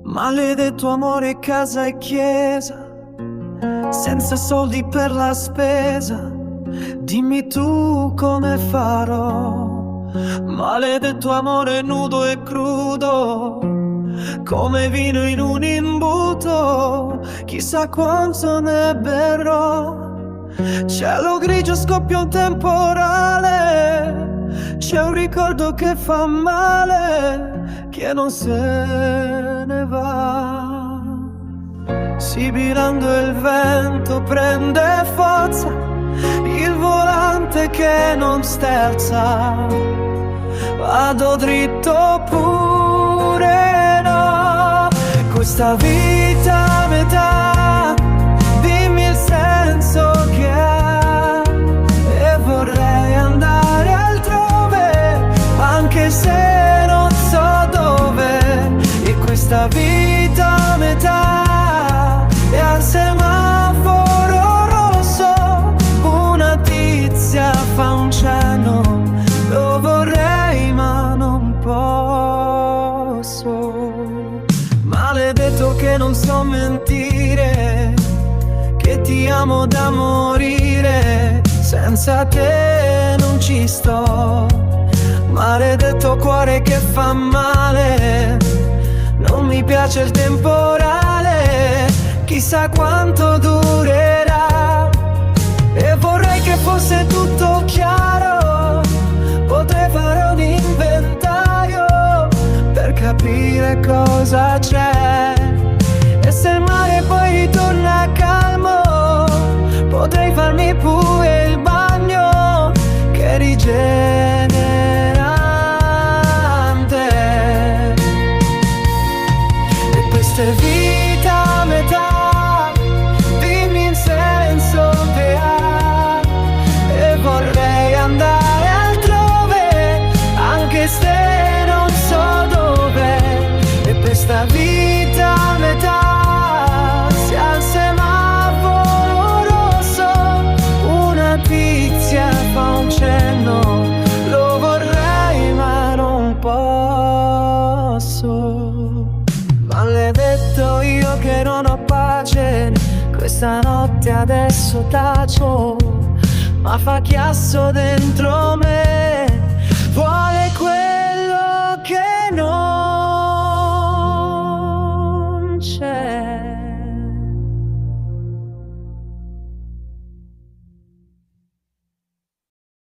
Maledetto amore, casa e chiesa, senza soldi per la spesa. Dimmi tu come farò. Maledetto amore nudo e crudo, come vino in un imbuto. Chissà quanto ne berrò. Cielo grigio, scoppia un temporale, c'è un ricordo che fa male, che non se ne va. Sibilando il vento prende forza, il volante che non sterza. Vado dritto pure no, questa vita a metà, dimmi il senso che ha. E vorrei andare altrove, anche se non so dove. E questa vita a metà è al semaforo rosso, una tizia fa un cenno, lo vorrei ma non posso. Maledetto che non so mentire, che ti amo da morire, senza te non ci sto. Maledetto cuore che fa male, non mi piace il temporale, chissà quanto durerà. E vorrei che fosse tutto chiaro, potrei fare un inventario per capire cosa c'è. E se il mare poi ritorna calmo, potrei farmi pure il bagno, che è rigenerante. E questa è vita a metà, dimmi il senso che ha. E vorrei andare altrove, anche se non so dove. E questa vita a metà, se al semaforo rosso una tizia fa un cenno, lo vorrei ma non posso. Maledetto io che non ho pace, questa notte adesso taccio, ma fa chiasso dentro me, vuole quello che non c'è.